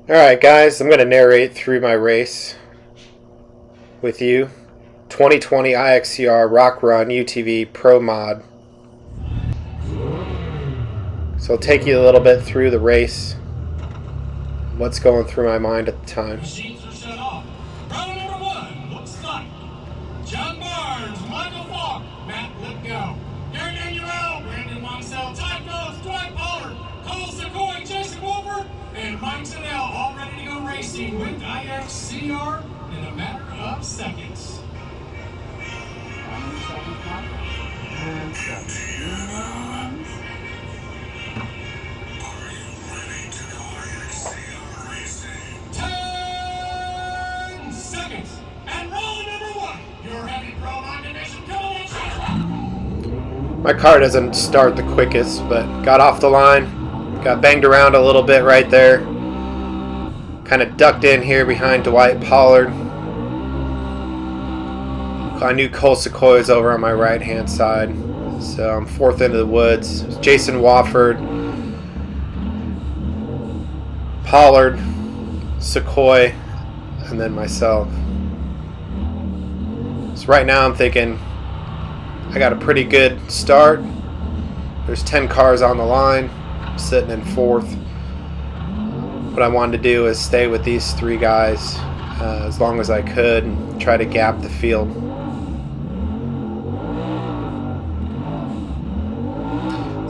Alright guys, I'm going to narrate through my race with you. 2020 IXCR Rock Run UTV Pro Mod. So I'll take you a little bit through the race, what's going through my mind at the time. Machines are shut off. Round number one looks like John Barnes, Michael Falk, Matt Lipko, Gary Daniel, Brandon Moncel, Ty Groves, Dwight Pollard, Cole Sequoia, Jason Wolfer, and Mike Siddell, all ready to go racing with IXCR in a matter of seconds. My car doesn't start the quickest, but got off the line, got banged around a little bit right there, kind of ducked in here behind Dwight Pollard. I knew Cole Sequoia is over on my right hand side, so I'm fourth into the woods. Jason Wofford, Pollard, Sequoia, and then myself. So right now I'm thinking I got a pretty good start. There's 10 cars on the line. I'm sitting in fourth. What I wanted to do is stay with these three guys as long as I could and try to gap the field.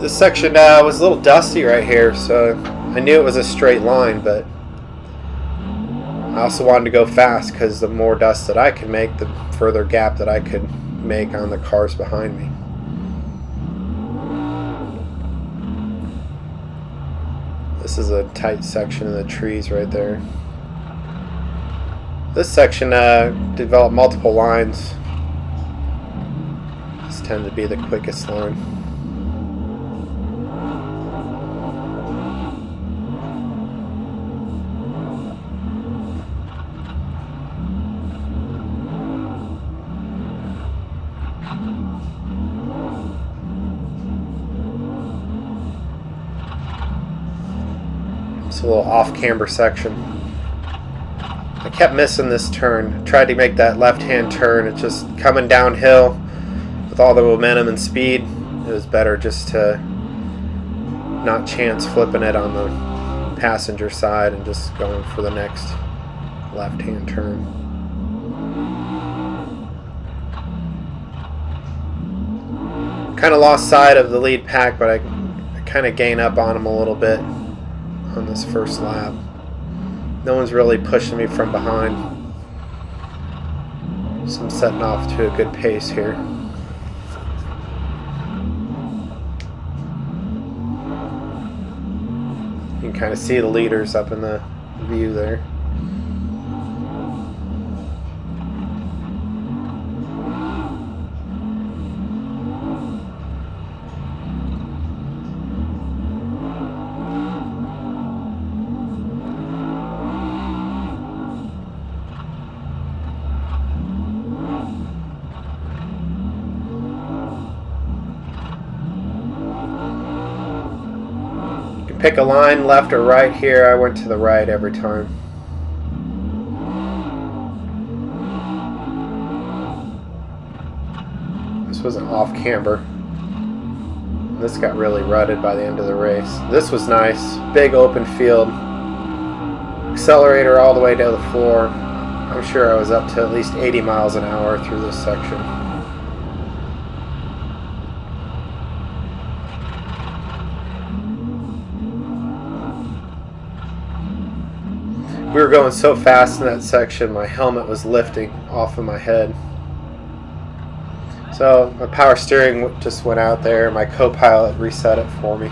This section was a little dusty right here, so I knew it was a straight line, but I also wanted to go fast because the more dust that I could make, the further gap that I could make on the cars behind me. This is a tight section of the trees right there. This section developed multiple lines. This tends to be the quickest line. It's a little off-camber section. I kept missing this turn. Tried to make that left-hand turn. It's just coming downhill with all the momentum and speed. It was better just to not chance flipping it on the passenger side and just going for the next left-hand turn. Kind of lost sight of the lead pack, but I kind of gain up on them a little bit on this first lap. No one's really pushing me from behind, so I'm setting off to a good pace here. You can kind of see the leaders up in the view there. Pick a line left or right here. I went to the right every time. This was an off camber. This got really rutted by the end of the race. This was nice. Big open field. Accelerator all the way to the floor. I'm sure I was up to at least 80 miles an hour through this section. We were going so fast in that section, my helmet was lifting off of my head. So my power steering just went out there. My co-pilot reset it for me.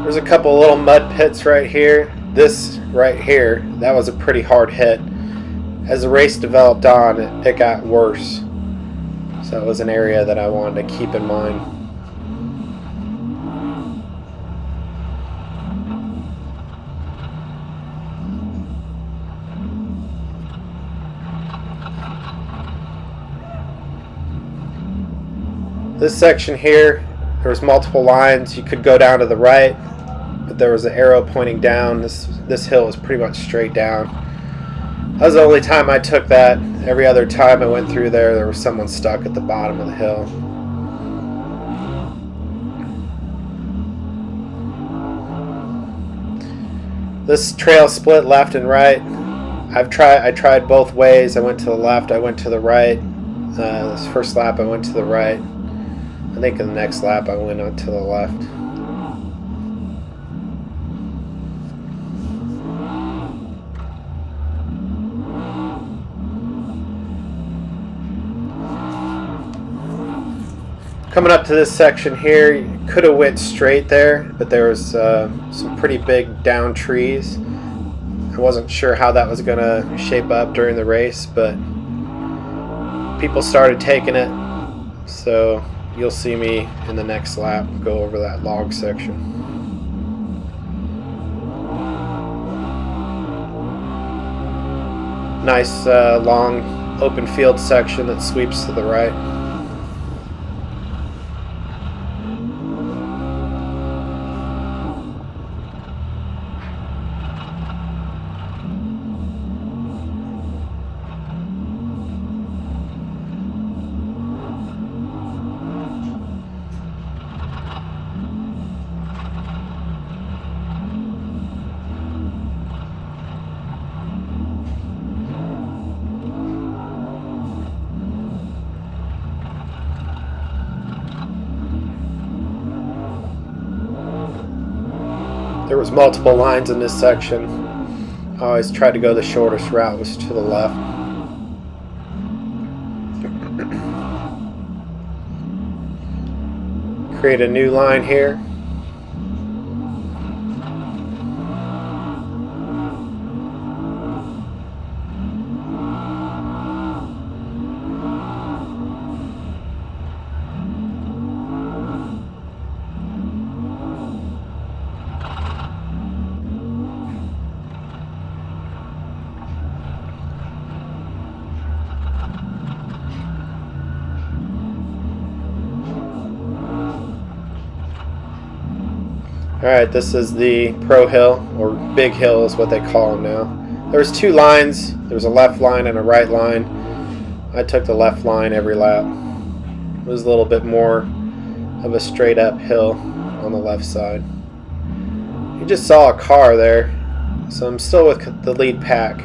There's a couple little mud pits right here. This right here, that was a pretty hard hit. As the race developed on, it got worse. So it was an area that I wanted to keep in mind. This section here, there was multiple lines. You could go down to the right, but there was an arrow pointing down. This hill was pretty much straight down. That was the only time I took that. Every other time I went through there was someone stuck at the bottom of the hill. This trail split left and right. I tried both ways. I went to the left, I went to the right. This first lap I went to the right. I think in the next lap I went on to the left. Coming up to this section here, you could have went straight there, but there was some pretty big down trees. I wasn't sure how that was going to shape up during the race, but people started taking it, so you'll see me in the next lap go over that log section. Nice long open field section that sweeps to the right. There was multiple lines in this section. I always tried to go the shortest route, was to the left. Create a new line here. Alright, this is the Pro Hill, or Big Hill is what they call them now. There was two lines. There was a left line and a right line. I took the left line every lap. It was a little bit more of a straight up hill on the left side. You just saw a car there, so I'm still with the lead pack.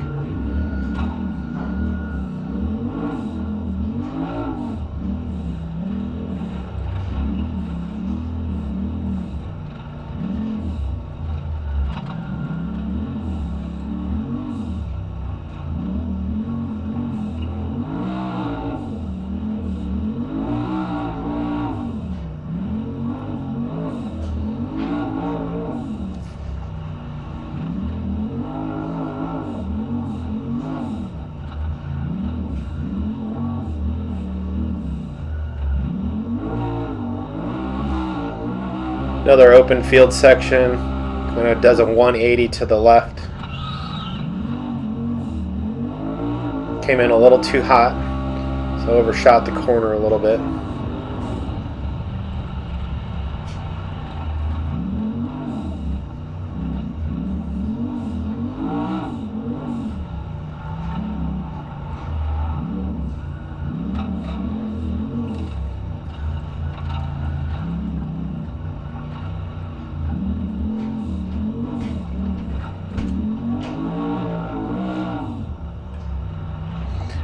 Another open field section, kind of does a 180 to the left. Came in a little too hot, so overshot the corner a little bit.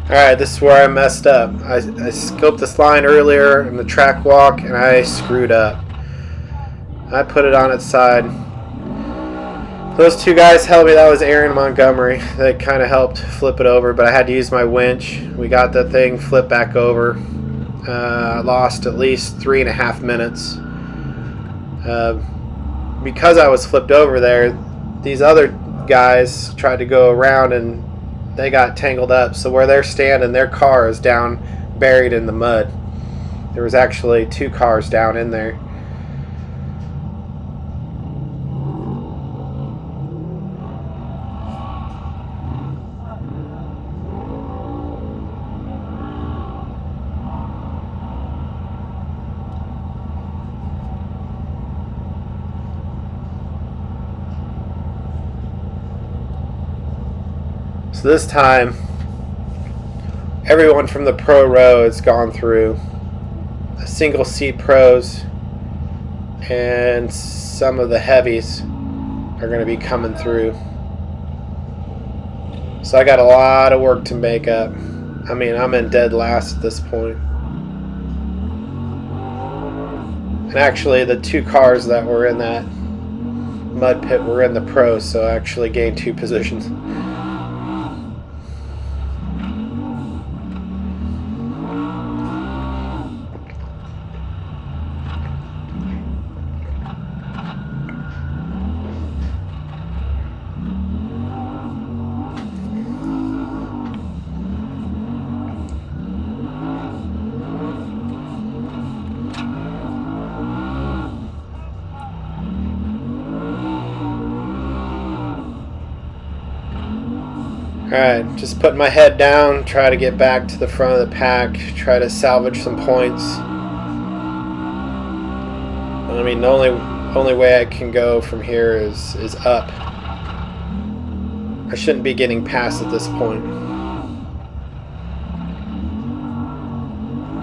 Alright, this is where I messed up. I scoped this line earlier in the track walk and I screwed up. I put it on its side. Those two guys helped me. That was Aaron and Montgomery. They kind of helped flip it over, but I had to use my winch. We got that thing flipped back over. I lost at least 3.5 minutes. Because I was flipped over there, these other guys tried to go around and they got tangled up, so where they're standing, their car is down, buried in the mud. There was actually 2 cars down in there. So this time, everyone from the pro row has gone through. A single seat pros and some of the heavies are going to be coming through. So I got a lot of work to make up. I mean, I'm in dead last at this point. And actually, the two cars that were in that mud pit were in the pros, so I actually gained 2 positions. Alright, just putting my head down, try to get back to the front of the pack, try to salvage some points. I mean, the only way I can go from here is up. I shouldn't be getting past at this point.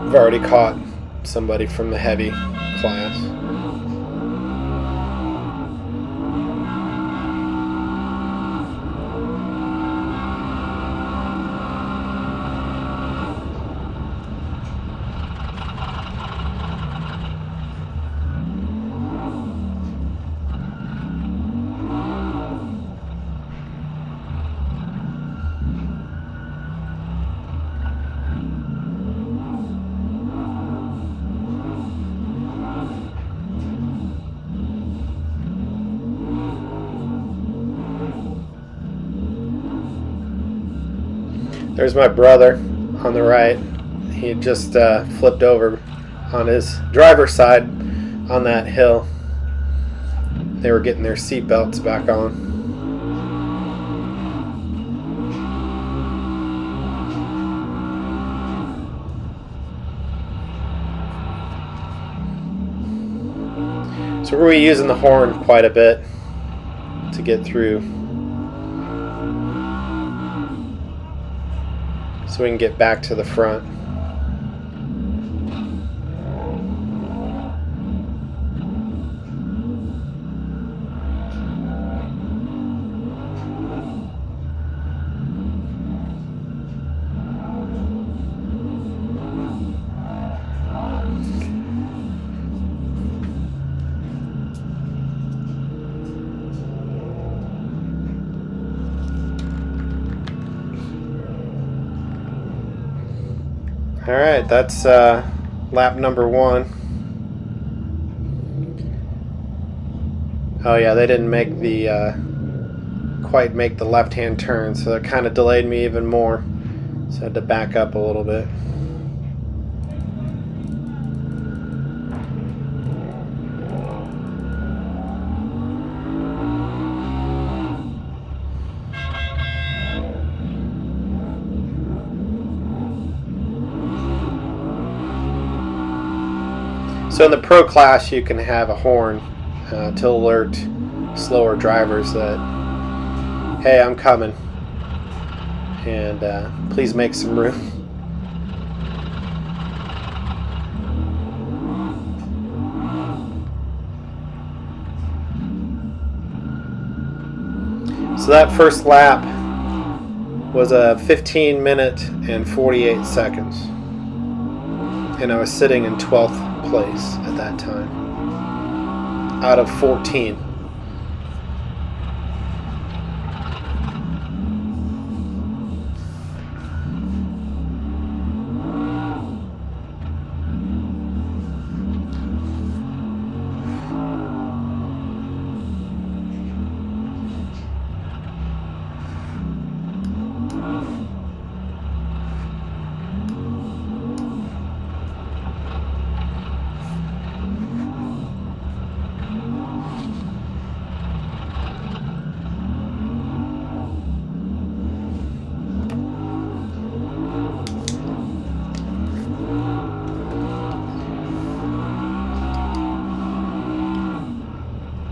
I've already caught somebody from the heavy class. There's my brother on the right. He had just flipped over on his driver's side on that hill. They were getting their seat belts back on. So we're using the horn quite a bit to get through, so we can get back to the front. Alright, that's lap number 1. Oh yeah, they didn't make the quite make the left-hand turn, so that kind of delayed me even more. So I had to back up a little bit. So in the pro class, you can have a horn to alert slower drivers that, hey, I'm coming, and please make some room. So that first lap was a 15 minute and 48 seconds, and I was sitting in 12th place at that time out of 14.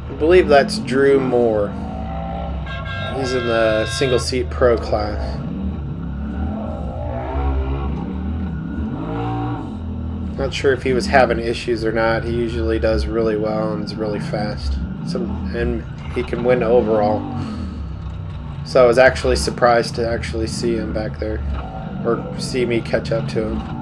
I believe that's Drew Moore. He's in the single seat pro class. Not sure if he was having issues or not. He usually does really well and is really fast. And he can win overall. So I was actually surprised to actually see him back there, or see me catch up to him.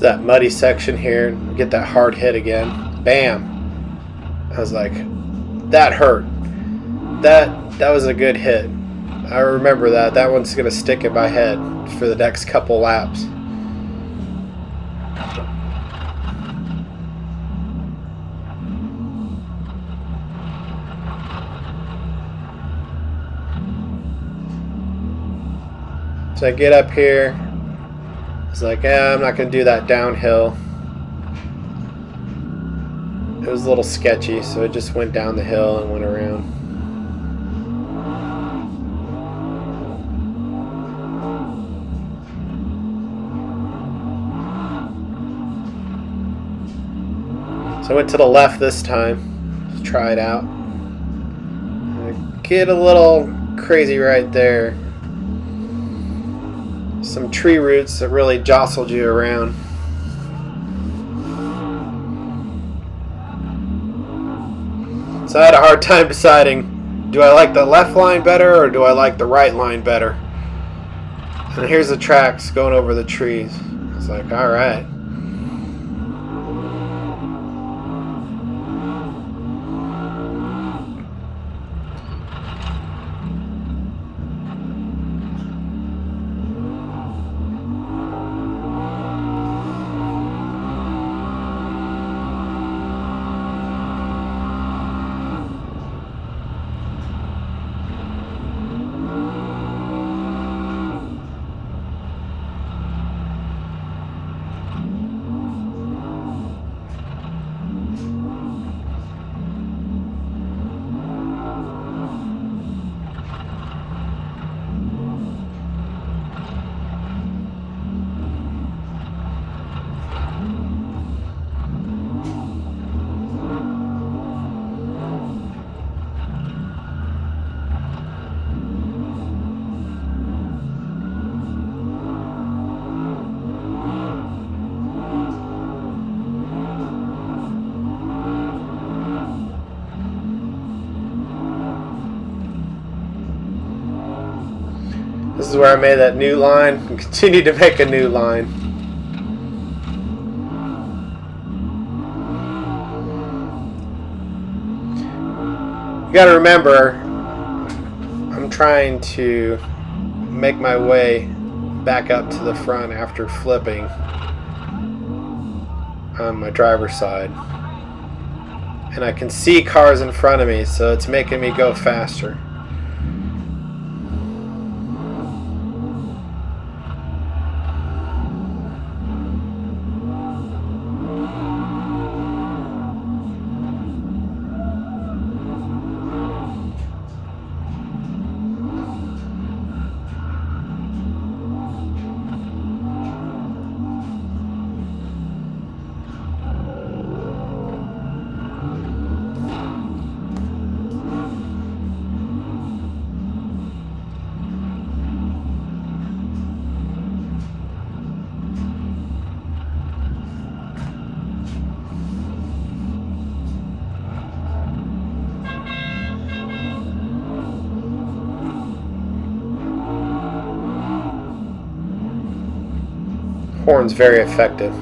That muddy section here, get that hard hit again. Bam! I was like, that hurt. That was a good hit. I remember that. That one's gonna stick in my head for the next couple laps. So I get up here. It's like, I'm not going to do that downhill. It was a little sketchy, so it just went down the hill and went around. So I went to the left this time. Let's try it out. Get a little crazy right there. Some tree roots that really jostled you around. So I had a hard time deciding, do I like the left line better or do I like the right line better? And here's the tracks going over the trees. It's like, alright. is where I made that new line and continue to make a new line. You gotta remember, I'm trying to make my way back up to the front after flipping on my driver's side. And I can see cars in front of me, so it's making me go faster. Horn's very effective.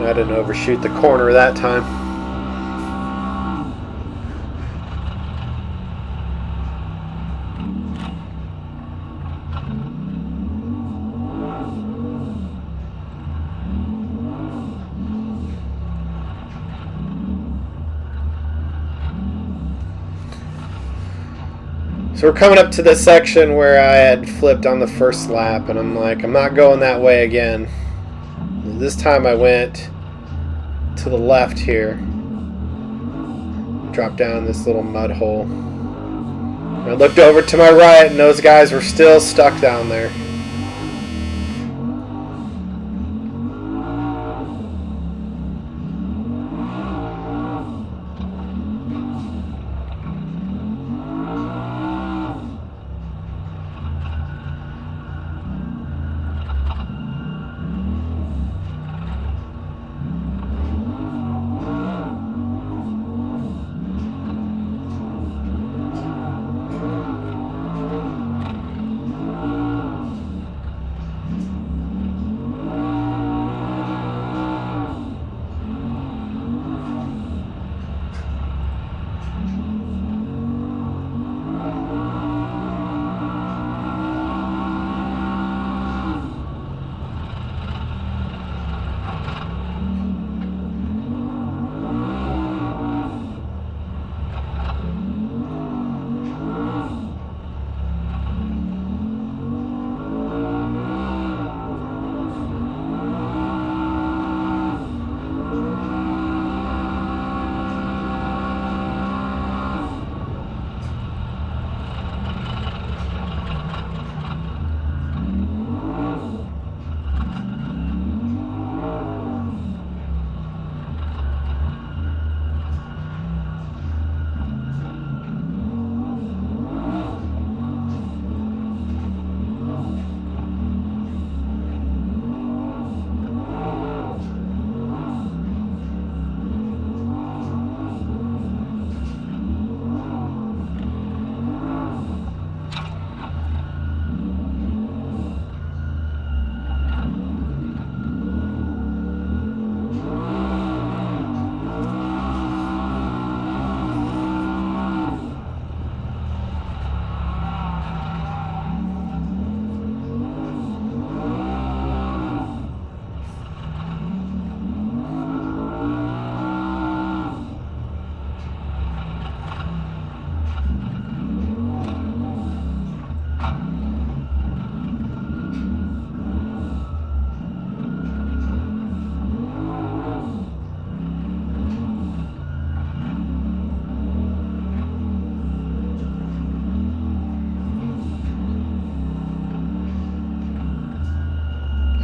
I didn't overshoot the corner that time. So we're coming up to the section where I had flipped on the first lap, and I'm like, I'm not going that way again. This time I went to the left here, dropped down this little mud hole. And I looked over to my right, and those guys were still stuck down there.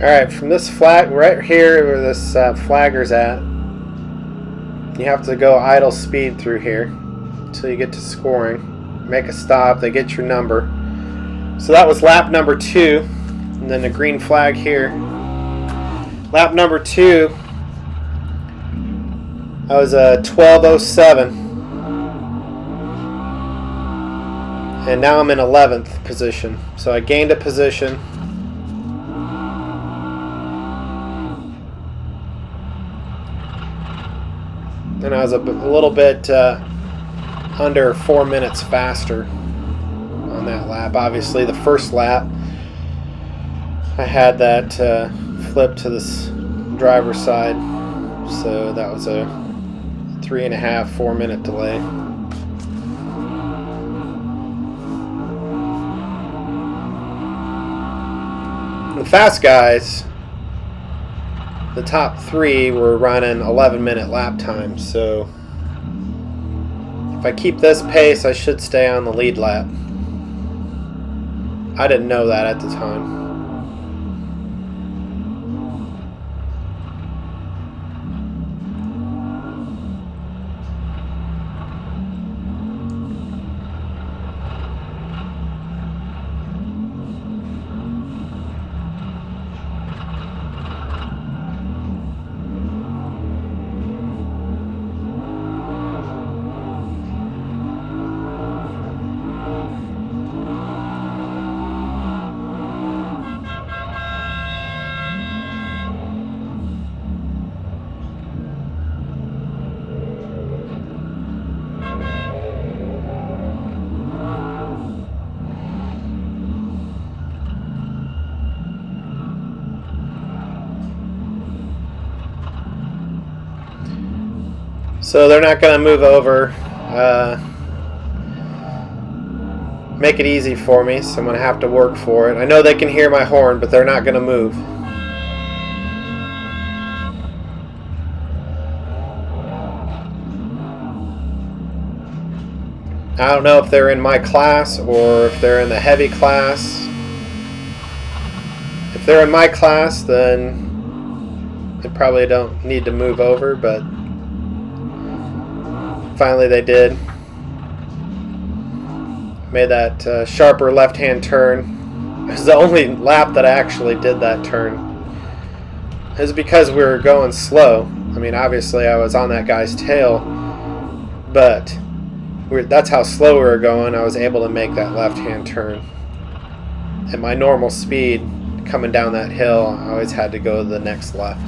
Alright, from this flag, right here where this flagger's at, you have to go idle speed through here. until you get to scoring. Make a stop, they get your number. So that was lap number 2, and then the green flag here. Lap number 2, I was a 12:07, and now I'm in 11th position. So I gained a position. And I was a little bit under 4 minutes faster on that lap. Obviously, the first lap, I had that flip to this driver's side, so that was a 3.5, 4 minute delay. The fast guys, the top 3 were running 11-minute lap times, so if I keep this pace, I should stay on the lead lap. I didn't know that at the time. So they're not going to move over, make it easy for me, so I'm going to have to work for it. I know they can hear my horn, but they're not going to move. I don't know if they're in my class or if they're in the heavy class. If they're in my class, then they probably don't need to move over, but finally they did. Made that sharper left-hand turn. It was the only lap that I actually did that turn. It was because we were going slow. I mean, obviously I was on that guy's tail, but that's how slow we were going. I was able to make that left-hand turn. At my normal speed, coming down that hill, I always had to go to the next left.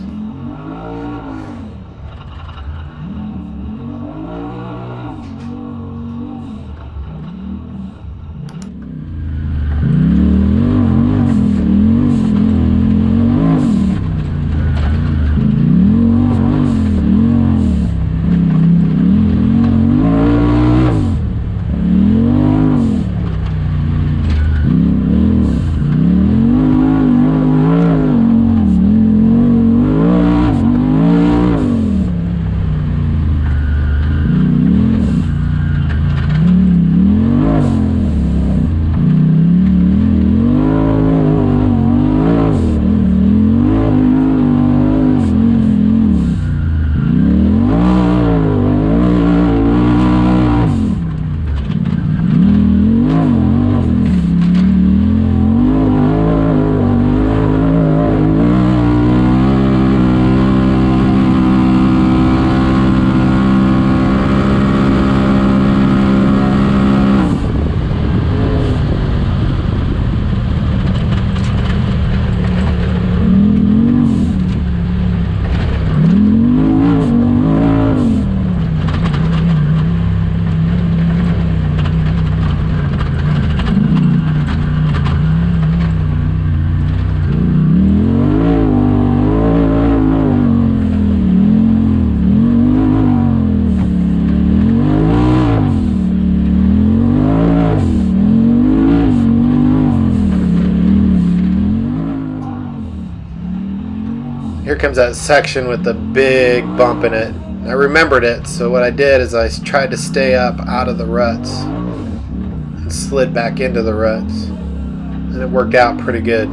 Here comes that section with the big bump in it. I remembered it, so what I did is I tried to stay up out of the ruts and slid back into the ruts, and it worked out pretty good.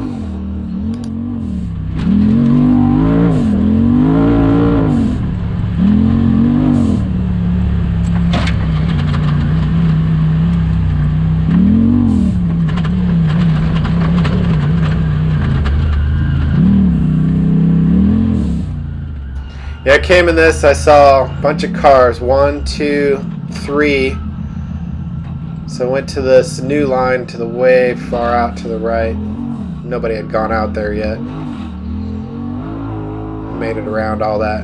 Yeah, I came in this, I saw a bunch of cars. 1, 2, 3. So I went to this new line to the way far out to the right. Nobody had gone out there yet. Made it around all that.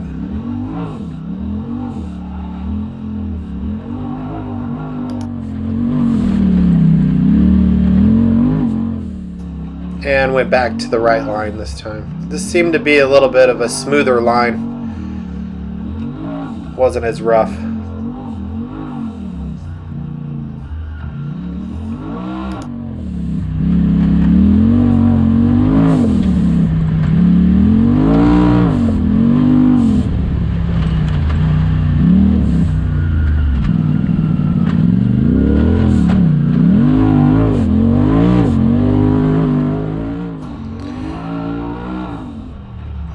And went back to the right line this time. This seemed to be a little bit of a smoother line. Wasn't as rough.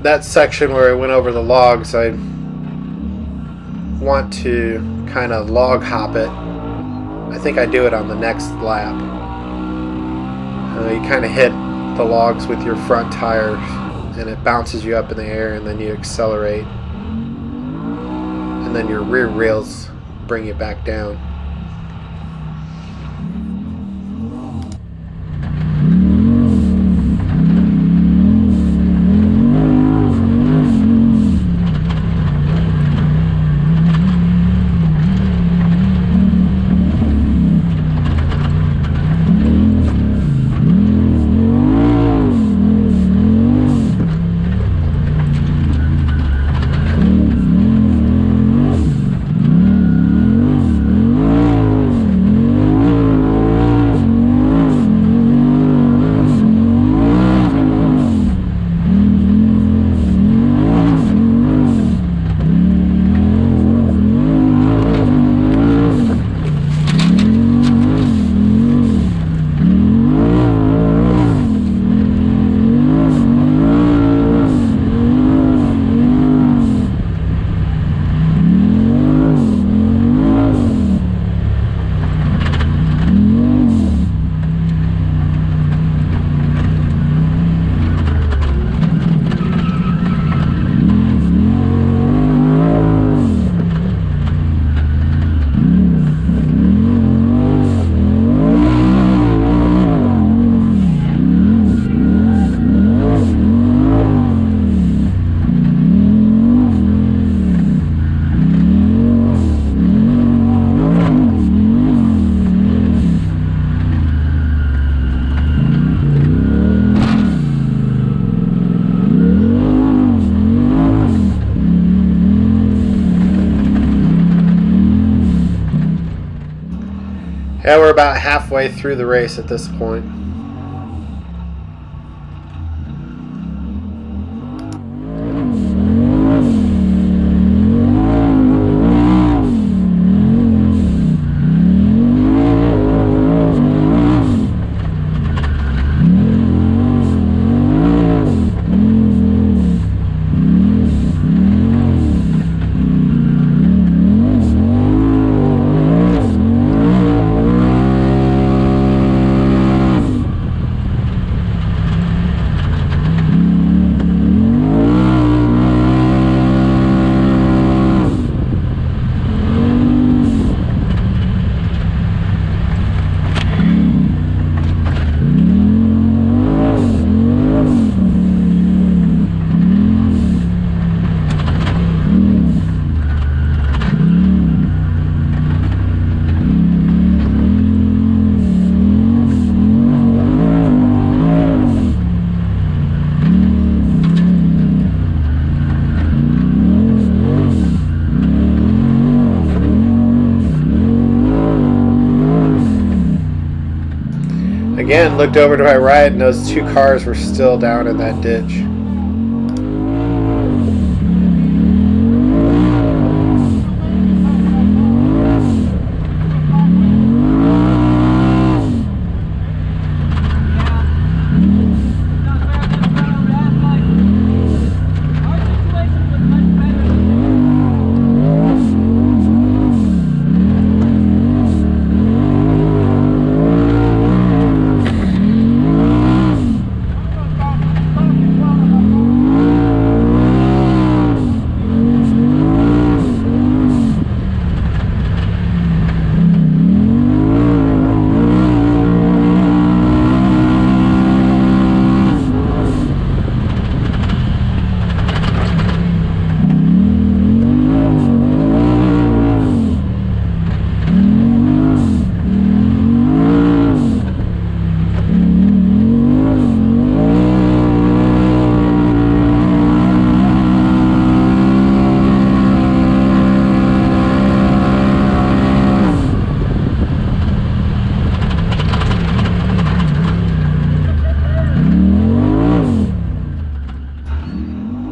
That section where I went over the logs, I want to kind of log hop it. I think I do it on the next lap. You kind of hit the logs with your front tires and it bounces you up in the air, and then you accelerate, and then your rear wheels bring you back down. Yeah, we're about halfway through the race at this point. Again, looked over to my right, and those two cars were still down in that ditch.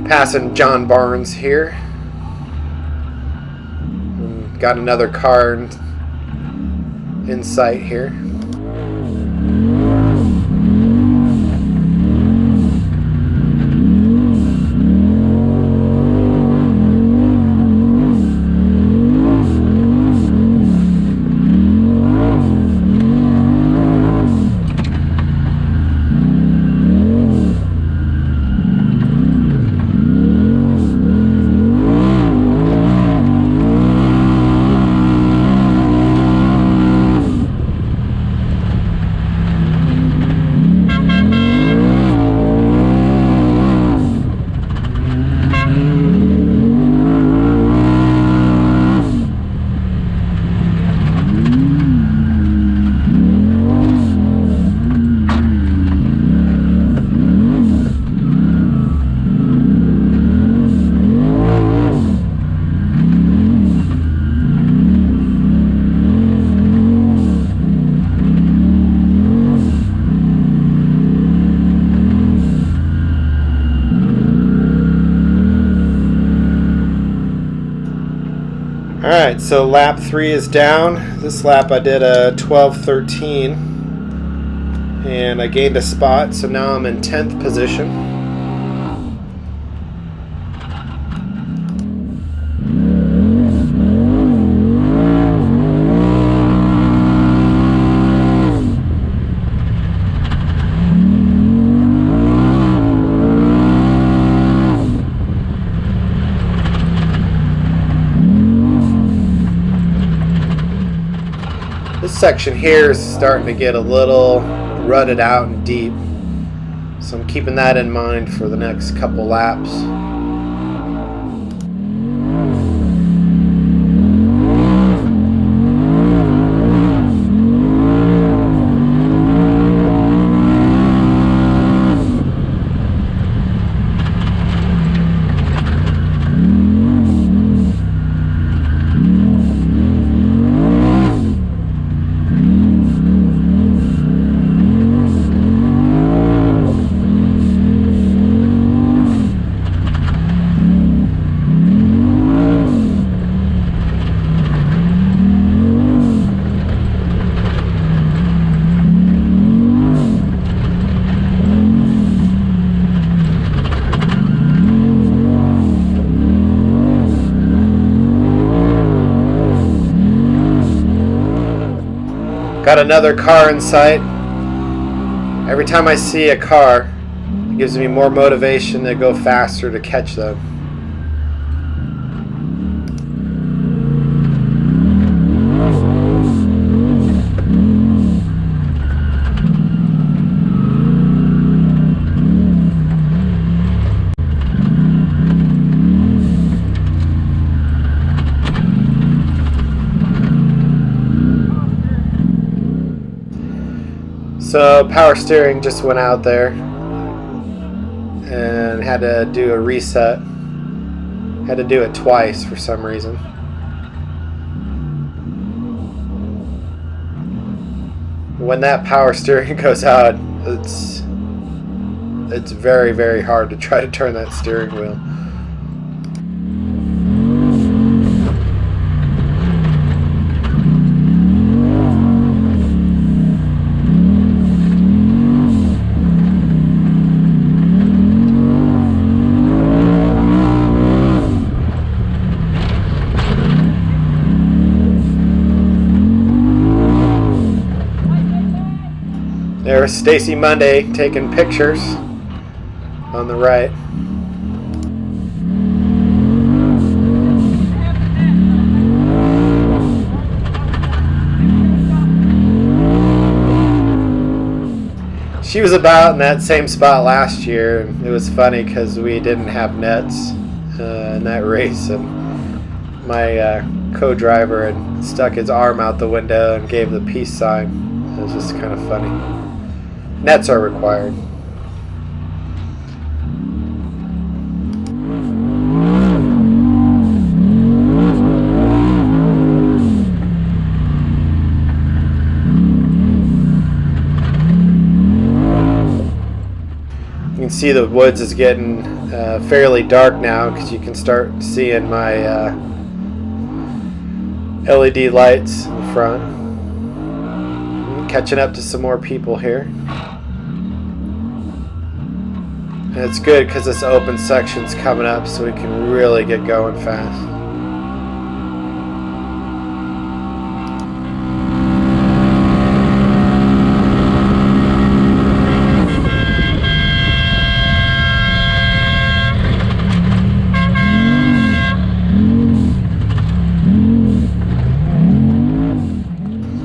Passing John Barnes here. Got another car in sight here. Alright, so lap 3 is down. This lap I did a 12:13 and I gained a spot, so now I'm in 10th position. This section here is starting to get a little rutted out and deep, so I'm keeping that in mind for the next couple laps. Got another car in sight. Every time I see a car, it gives me more motivation to go faster to catch them. So power steering just went out there and had to do a reset. Had to do it twice for some reason. When that power steering goes out, it's very, very hard to try to turn that steering wheel. There's Stacy Monday taking pictures on the right. She was about in that same spot last year, and it was funny because we didn't have nets in that race, and my co-driver had stuck his arm out the window and gave the peace sign. It was just kind of funny. Nets are required. You can see the woods is getting fairly dark now because you can start seeing my LED lights in the front. Catching up to some more people here. And it's good because this open section's coming up, so we can really get going fast.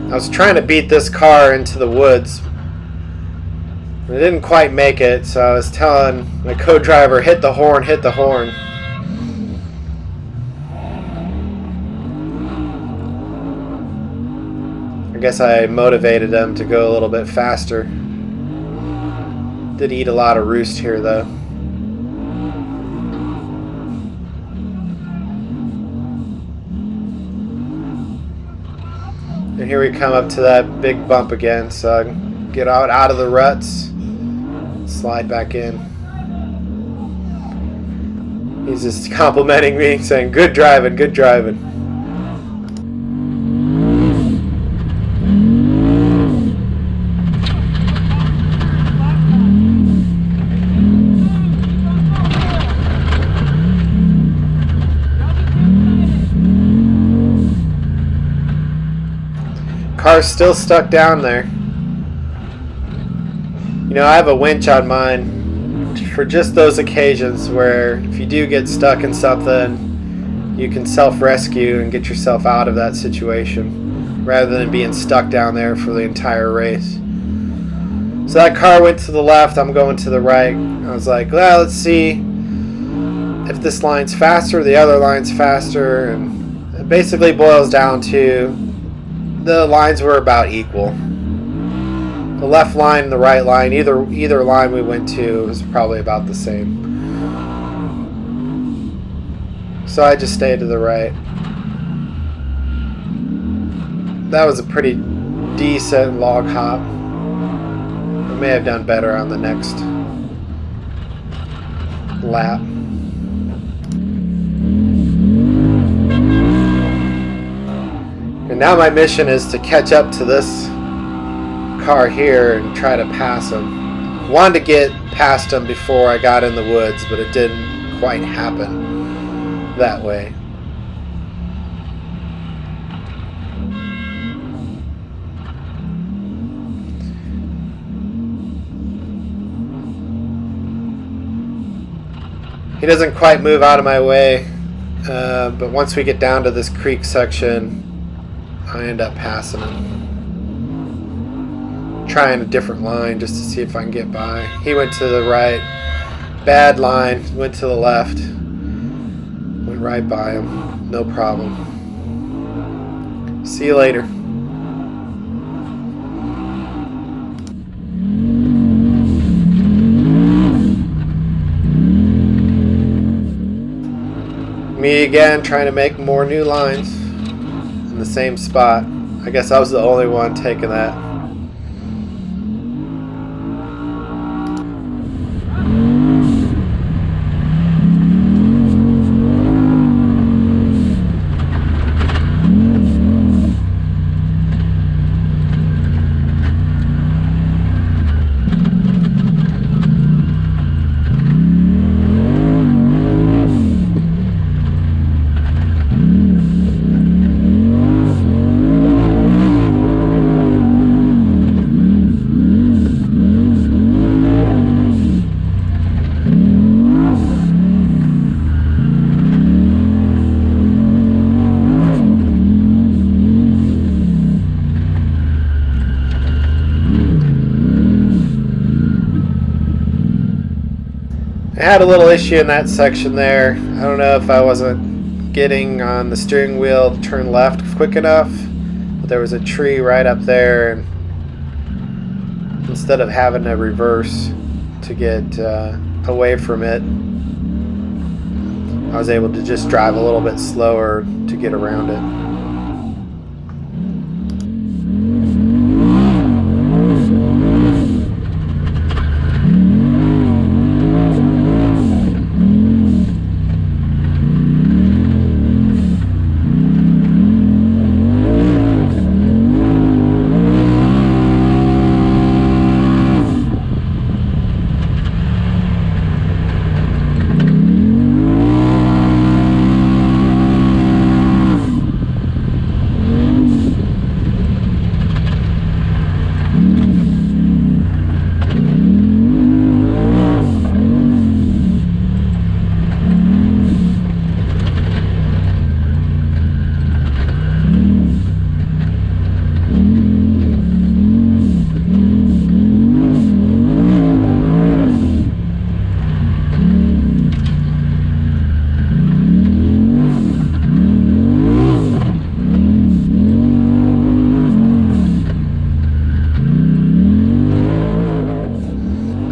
I was trying to beat this car into the woods. I didn't quite make it, so I was telling my co-driver, hit the horn, hit the horn. I guess I motivated them to go a little bit faster. Did eat a lot of roost here though. And here we come up to that big bump again, so I can get out of the ruts, slide back in. He's just complimenting me, saying, good driving, good driving. Car's still stuck down there. You know, I have a winch on mine for just those occasions where if you do get stuck in something, you can self-rescue and get yourself out of that situation rather than being stuck down there for the entire race. So that car went to the left, I'm going to the right. I was like, well, let's see if this line's faster, the other line's faster, and it basically boils down to the lines were about equal. The left line and the right line, either line we went to was probably about the same. So I just stayed to the right. That was a pretty decent log hop. I may have done better on the next lap. And now my mission is to catch up to this car here and try to pass him. I wanted to get past him before I got in the woods, but it didn't quite happen that way. He doesn't quite move out of my way, but once we get down to this creek section, I end up passing him. Trying a different line just to see if I can get by. He went to the right. Bad line. Went to the left. Went right by him. No problem. See you later. Me again, trying to make more new lines in the same spot. I guess I was the only one taking that. I had a little issue in that section there. I don't know if I wasn't getting on the steering wheel to turn left quick enough, but there was a tree right up there, and instead of having to reverse to get away from it, I was able to just drive a little bit slower to get around it.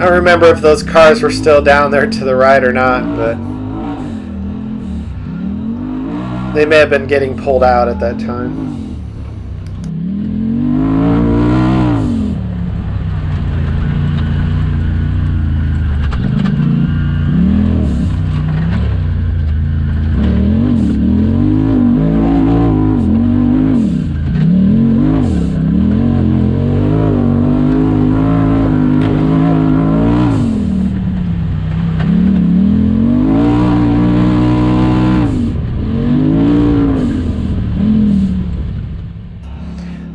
I don't remember if those cars were still down there to the right or not, but they may have been getting pulled out at that time.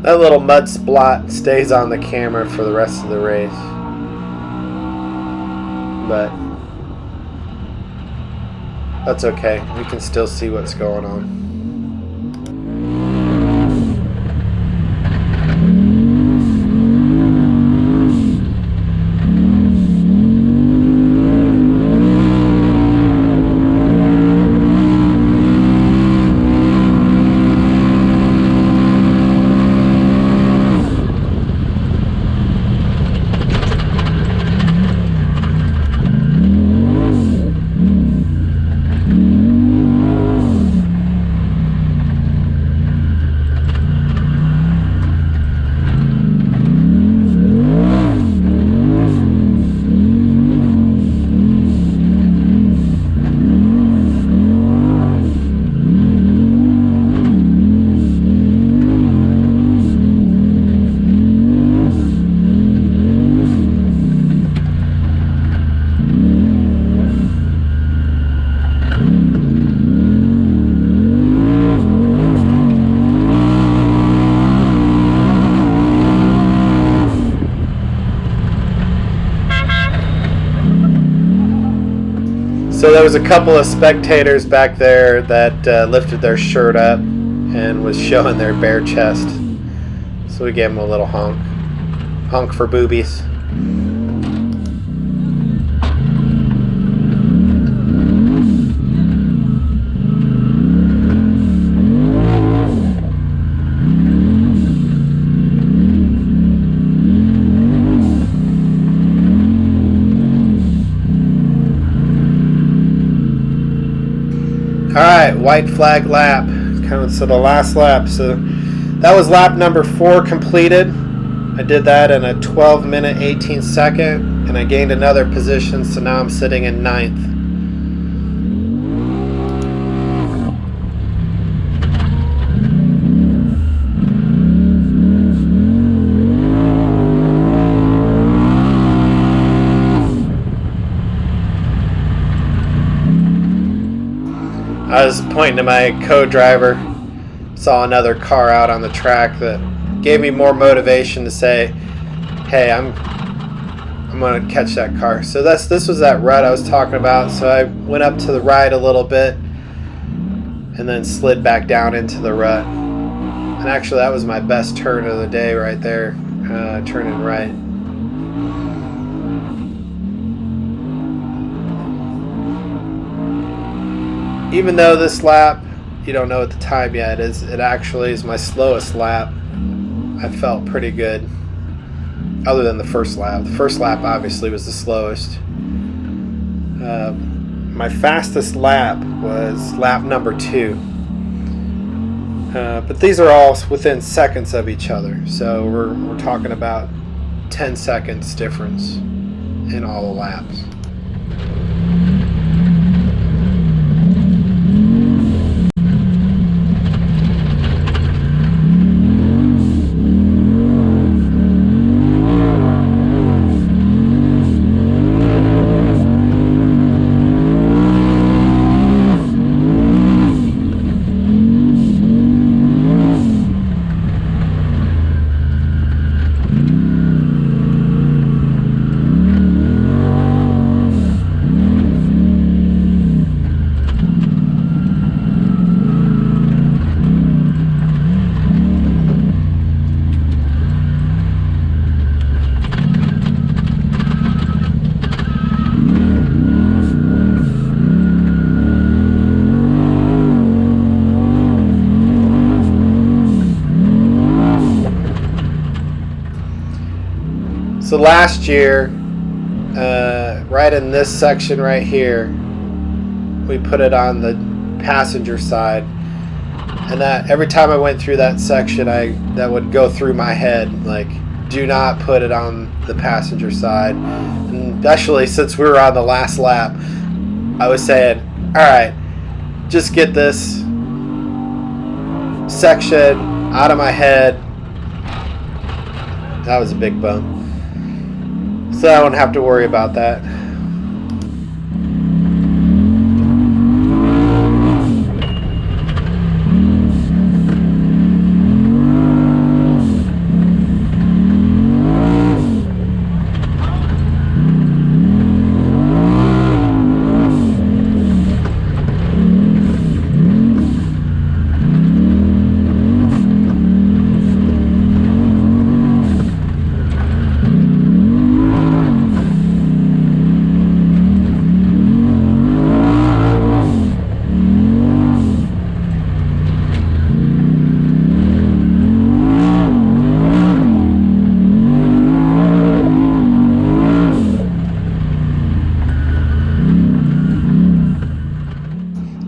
That little mud splot stays on the camera for the rest of the race. But that's okay. We can still see what's going on. So there was a couple of spectators back there that lifted their shirt up and was showing their bare chest. So we gave them a little honk. Honk for boobies. Alright, white flag lap. Coming to the last lap. So that was lap number 4 completed. I did that in a 12 minute 18 second, and I gained another position, so now I'm sitting in 9th. I was pointing to my co-driver, saw another car out on the track that gave me more motivation to say, hey, I'm going to catch that car. So this was that rut I was talking about. So I went up to the right a little bit and then slid back down into the rut. And actually that was my best turn of the day right there, turning right. Even though this lap, you don't know at the time yet, it actually is my slowest lap. I felt pretty good, other than the first lap. The first lap obviously was the slowest. My fastest lap was lap number 2. But these are all within seconds of each other, so we're talking about 10 seconds difference in all the laps. So last year, right in this section right here, we put it on the passenger side, and that every time I went through that section, that would go through my head, like, do not put it on the passenger side. And especially since we were on the last lap, I was saying, all right, just get this section out of my head. That was a big bump, so I don't have to worry about that.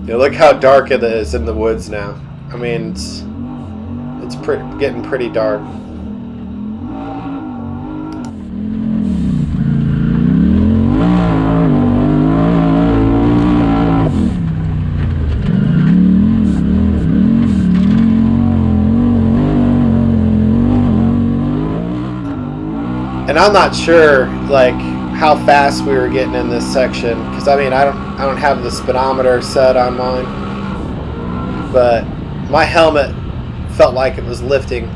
Look how dark it is in the woods now. I mean, it's getting pretty dark. And I'm not sure, like, how fast we were getting in this section, because I mean, I don't have the speedometer set on mine, but my helmet felt like it was lifting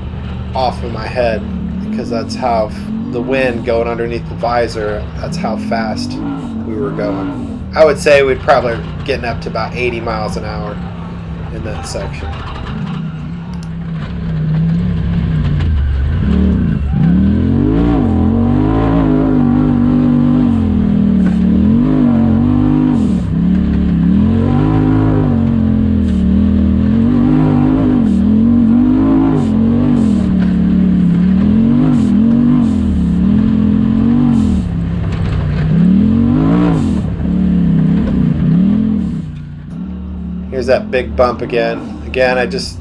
off of my head, because that's how the wind going underneath the visor, that's how fast we were going. I would say we'd probably getting up to about 80 miles an hour in that section. Here's that big bump again. Again, I just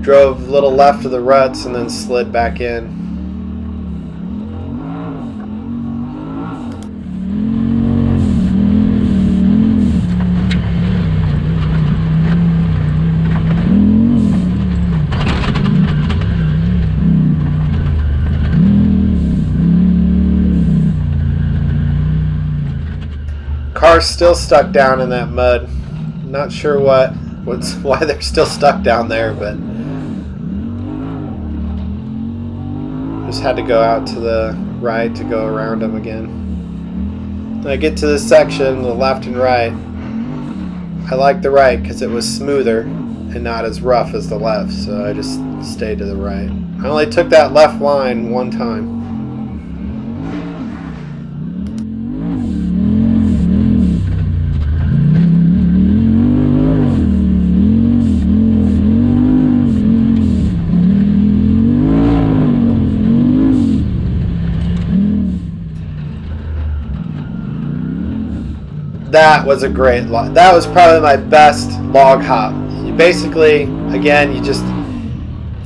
drove a little left of the ruts and then slid back in. Car's still stuck down in that mud. Not sure why they're still stuck down there, but just had to go out to the right to go around them again. When I get to this section, the left and right, I like the right because it was smoother and not as rough as the left, so I just stayed to the right. I only took that left line one time. That was a great log. That was probably my best log hop. You basically, again, you just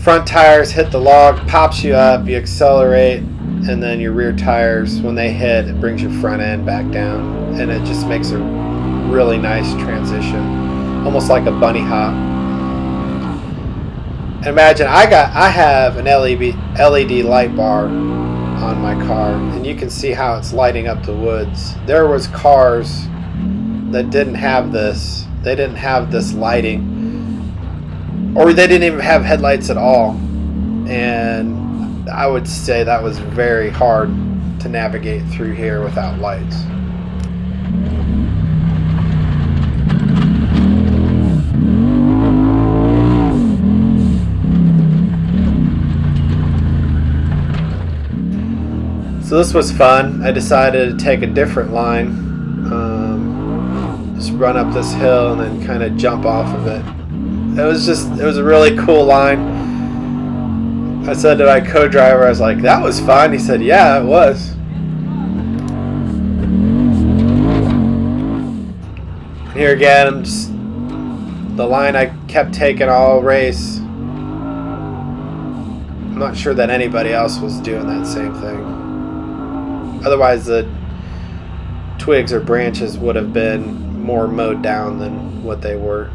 front tires hit the log, pops you up, you accelerate, and then your rear tires, when they hit, it brings your front end back down, and it just makes a really nice transition, almost like a bunny hop. And imagine I have an LED light bar on my car, and you can see how it's lighting up the woods. There was cars that didn't have this. They didn't have this lighting, or they didn't even have headlights at all, and I would say that was very hard to navigate through here without lights. So this was fun. I decided to take a different line. Just run up this hill and then kind of jump off of it. It was a really cool line. I said to my co-driver, I was like, that was fun. He said, yeah, it was. Here again, I'm just the line I kept taking all race. I'm not sure that anybody else was doing that same thing. Otherwise, the twigs or branches would have been more mowed down than what they were.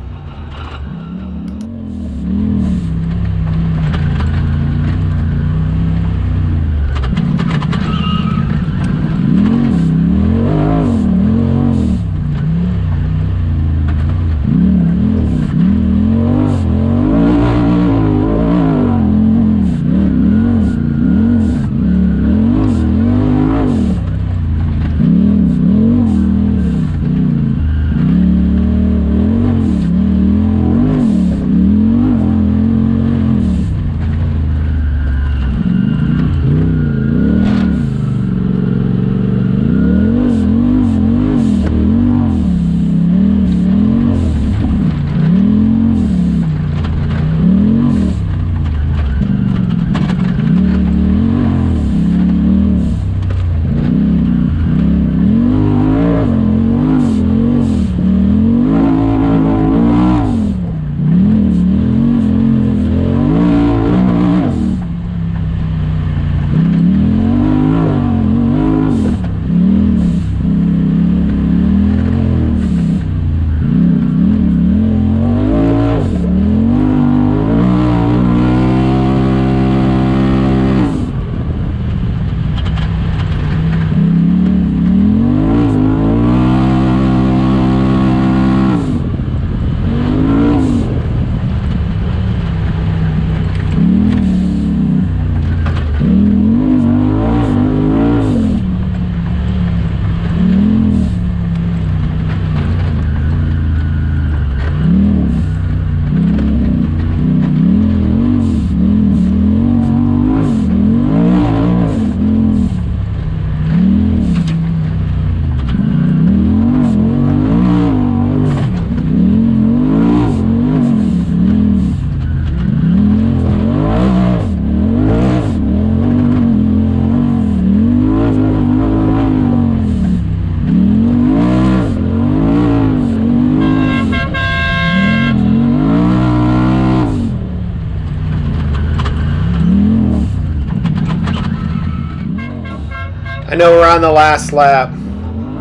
I know we're on the last lap,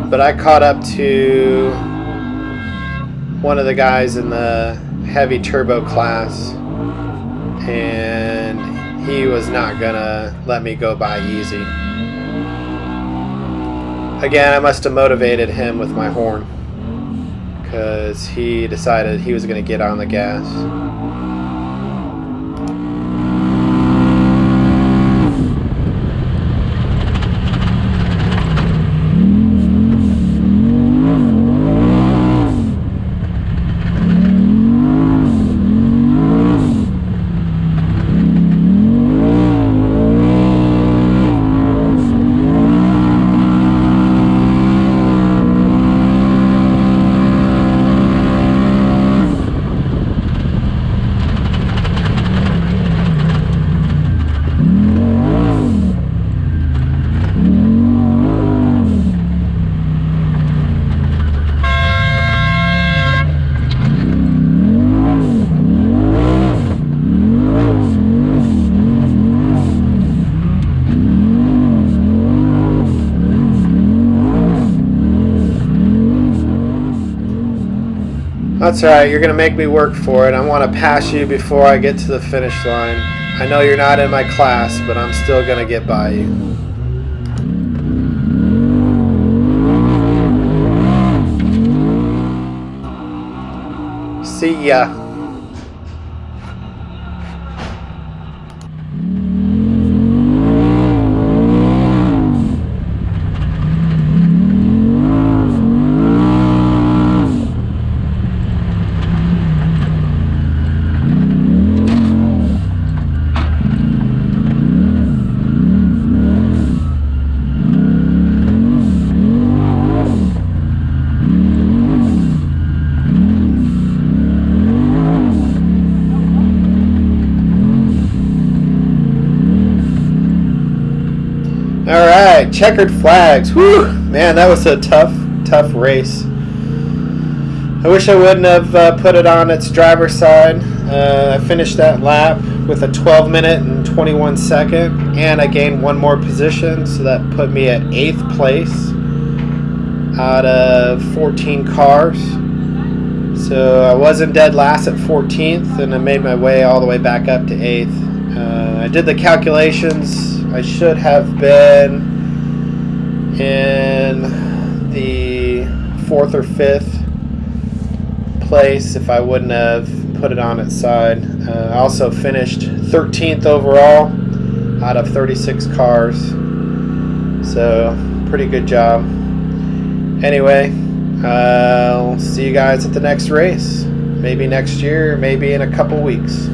but I caught up to one of the guys in the heavy turbo class, and he was not gonna let me go by easy. Again, I must have motivated him with my horn, because he decided he was gonna get on the gas. That's alright, you're going to make me work for it. I want to pass you before I get to the finish line. I know you're not in my class, but I'm still going to get by you. See ya. Alright, checkered flags. Whew, man, that was a tough race. I wish I wouldn't have put it on its driver's side. I finished that lap with a 12 minute and 21 second, and I gained one more position, so that put me at 8th place out of 14 cars. So I wasn't dead last at 14th, and I made my way all the way back up to 8th. I did the calculations. I should have been in the 4th or 5th place if I wouldn't have put it on its side. I also finished 13th overall out of 36 cars. So pretty good job. Anyway, I'll see you guys at the next race. Maybe next year, maybe in a couple weeks.